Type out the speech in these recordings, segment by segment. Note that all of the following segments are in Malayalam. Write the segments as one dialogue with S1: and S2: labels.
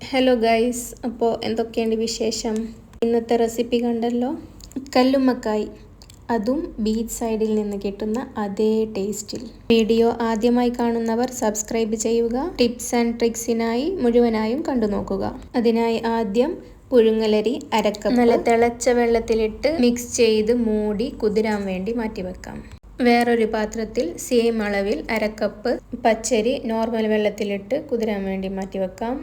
S1: ഹലോ ഗൈസ്, അപ്പോൾ എന്തൊക്കെയുണ്ട് വിശേഷം? ഇന്നത്തെ റെസിപ്പി കണ്ടല്ലോ, കല്ലുമ്മക്കായ്, അതും ബീച്ച് സൈഡിൽ നിന്ന് കിട്ടുന്ന അതേ ടേസ്റ്റിൽ. വീഡിയോ ആദ്യമായി കാണുന്നവർ സബ്സ്ക്രൈബ് ചെയ്യുക. ടിപ്സ് ആൻഡ് ട്രിക്സിനായി മുഴുവനായും കണ്ടു നോക്കുക. അതിനായി ആദ്യം പുഴുങ്ങലരി അരക്കപ്പ് നല്ല തിളച്ച വെള്ളത്തിലിട്ട് മിക്സ് ചെയ്ത് മൂടി കുതിരാൻ വേണ്ടി മാറ്റിവെക്കാം. വേറൊരു പാത്രത്തിൽ സെയിം അളവിൽ അരക്കപ്പ് പച്ചരി നോർമൽ വെള്ളത്തിലിട്ട് കുതിരാൻ വേണ്ടി മാറ്റിവെക്കാം.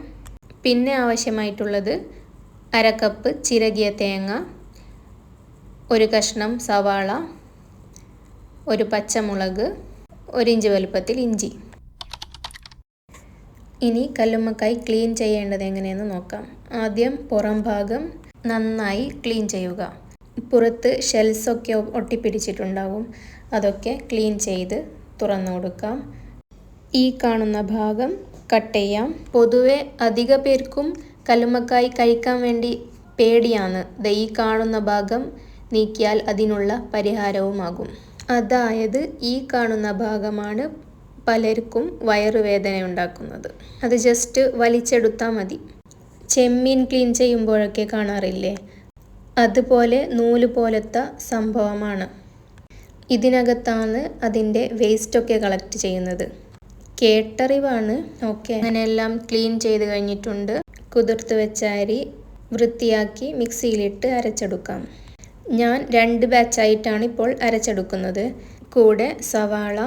S1: പിന്നെ ആവശ്യമായിട്ടുള്ളത് അരക്കപ്പ് ചിരകിയ തേങ്ങ, ഒരു കഷ്ണം സവാള, ഒരു പച്ചമുളക്, 1 ഇഞ്ച് വലുപ്പത്തിൽ ഇഞ്ചി. ഇനി കല്ലുമ്മക്കായ് ക്ലീൻ ചെയ്യേണ്ടത് എങ്ങനെയെന്ന് നോക്കാം. ആദ്യം പുറം ഭാഗം നന്നായി ക്ലീൻ ചെയ്യുക. പുറത്ത് ഷെൽസൊക്കെ ഒട്ടിപ്പിടിച്ചിട്ടുണ്ടാകും, അതൊക്കെ ക്ലീൻ ചെയ്ത് തുറന്നു കൊടുക്കാം. ഈ കാണുന്ന ഭാഗം കട്ട് ചെയ്യാം. പൊതുവെ അധിക പേർക്കും കല്ലുമ്മക്കായ് കഴിക്കാൻ വേണ്ടി പേടിയാണ്. ഈ കാണുന്ന ഭാഗം നീക്കിയാൽ അതിനുള്ള പരിഹാരവുമാകും. അതായത് ഈ കാണുന്ന ഭാഗമാണ് പലർക്കും വയറുവേദന ഉണ്ടാക്കുന്നത്. അത് ജസ്റ്റ് വലിച്ചെടുത്താൽ മതി. ചെമ്മീൻ ക്ലീൻ ചെയ്യുമ്പോഴൊക്കെ കാണാറില്ലേ, അതുപോലെ നൂല് പോലത്തെ സംഭവമാണ്. ഇതിനകത്താണ് അതിൻ്റെ വേസ്റ്റൊക്കെ കളക്ട് ചെയ്യുന്നത്. കേട്ടറിവാണ്. ഓക്കെ, അങ്ങനെയെല്ലാം ക്ലീൻ ചെയ്ത് കഴിഞ്ഞിട്ടുണ്ട്. കുതിർത്ത് വെച്ച അരി വൃത്തിയാക്കി മിക്സിയിലിട്ട് അരച്ചെടുക്കാം. ഞാൻ 2 ബാച്ചായിട്ടാണ് ഇപ്പോൾ അരച്ചെടുക്കുന്നത്. കൂടെ സവാള,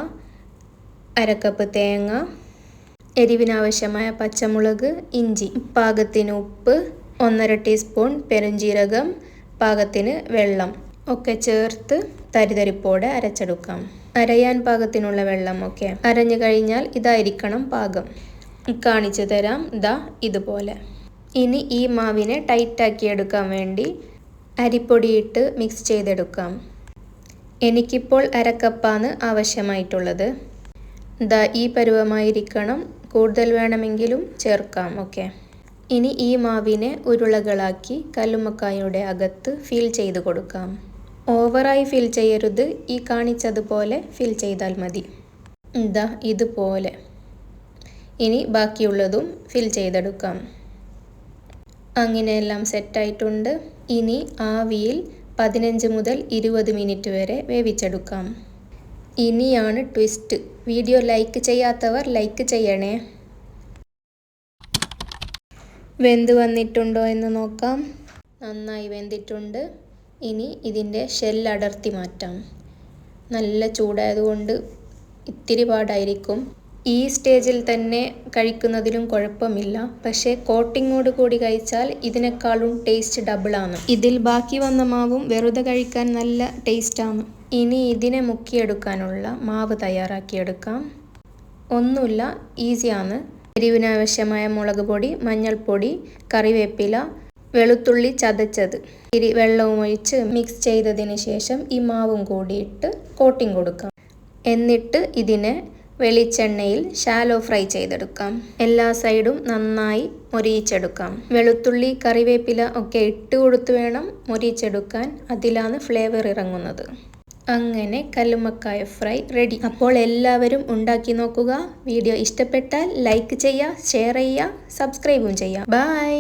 S1: അരക്കപ്പ് തേങ്ങ, എരിവിനാവശ്യമായ പച്ചമുളക്, ഇഞ്ചി, പാകത്തിന് ഉപ്പ്, 1.5 ടീസ്പൂൺ പെരുംജീരകം, പാകത്തിന് വെള്ളം ഒക്കെ ചേർത്ത് തരിതരിപ്പോടെ അരച്ചെടുക്കാം. അരയാൻ പാകത്തിനുള്ള വെള്ളം ഒക്കെ അരഞ്ഞു കഴിഞ്ഞാൽ ഇതായിരിക്കണം പാകം. കാണിച്ചു തരാം, ഇതുപോലെ. ഇനി ഈ മാവിനെ ടൈറ്റാക്കി എടുക്കാൻ വേണ്ടി അരിപ്പൊടിയിട്ട് മിക്സ് ചെയ്തെടുക്കാം. എനിക്കിപ്പോൾ അരക്കപ്പാണ് ആവശ്യമായിട്ടുള്ളത്. ഈ പരുവമായിരിക്കണം. കൂടുതൽ വേണമെങ്കിലും ചേർക്കാം. ഓക്കെ, ഇനി ഈ മാവിനെ ഉരുളകളാക്കി കല്ലുമ്മക്കായുടെ അകത്ത് ഫിൽ ചെയ്ത് കൊടുക്കാം. ഓവറായി ഫിൽ ചെയ്യരുത്, ഈ കാണിച്ചതുപോലെ ഫിൽ ചെയ്താൽ മതി. ഇതുപോലെ. ഇനി ബാക്കിയുള്ളതും ഫിൽ ചെയ്തെടുക്കാം. അങ്ങനെയെല്ലാം സെറ്റായിട്ടുണ്ട്. ഇനി ആവിയിൽ 15 മുതൽ 20 മിനിറ്റ് വരെ വേവിച്ചെടുക്കാം. ഇനിയാണ് ട്വിസ്റ്റ്. വീഡിയോ ലൈക്ക് ചെയ്യാത്തവർ ലൈക്ക് ചെയ്യണേ. വെന്ത് വന്നിട്ടുണ്ടോ എന്ന് നോക്കാം. നന്നായി വെന്തിട്ടുണ്ട്. ഇനി ഇതിൻ്റെ ഷെല്ലടർത്തി മാറ്റാം. നല്ല ചൂടായതുകൊണ്ട് ഇത്തിരി പാടായിരിക്കും. ഈ സ്റ്റേജിൽ തന്നെ കഴിക്കുന്നതിലും കുഴപ്പമില്ല. പക്ഷേ കോട്ടിങ്ങോട് കൂടി കഴിച്ചാൽ ഇതിനേക്കാളും ടേസ്റ്റ് ഡബിളാണ്. ഇതിൽ ബാക്കി വന്ന മാവും വെറുതെ കഴിക്കാൻ നല്ല ടേസ്റ്റാണ്. ഇനി ഇതിനെ മുക്കിയെടുക്കാനുള്ള മാവ് തയ്യാറാക്കിയെടുക്കാം. ഒന്നുമില്ല, ഈസിയാണ്. എരിവിനാവശ്യമായ മുളക് പൊടി, മഞ്ഞൾപ്പൊടി, കറിവേപ്പില, വെളുത്തുള്ളി ചതച്ചത്, ഇത്തിരി വെള്ളവും ഒഴിച്ച് മിക്സ് ചെയ്തതിന് ശേഷം ഈ മാവും കൂടിയിട്ട് കോട്ടിങ് കൊടുക്കാം. എന്നിട്ട് ഇതിനെ വെളിച്ചെണ്ണയിൽ ഷാലോ ഫ്രൈ ചെയ്തെടുക്കാം. എല്ലാ സൈഡും നന്നായി മൊരിയിച്ചെടുക്കാം. വെളുത്തുള്ളി, കറിവേപ്പില ഒക്കെ ഇട്ട് കൊടുത്ത് വേണം മൊരിയിച്ചെടുക്കാൻ. അതിലാണ് ഫ്ലേവർ ഇറങ്ങുന്നത്. അങ്ങനെ കല്ലുമ്മക്കായ ഫ്രൈ റെഡി. അപ്പോൾ എല്ലാവരും ഉണ്ടാക്കി നോക്കുക. വീഡിയോ ഇഷ്ടപ്പെട്ടാൽ ലൈക്ക് ചെയ്യുക, ഷെയർ ചെയ്യുക, സബ്സ്ക്രൈബും ചെയ്യുക. ബൈ.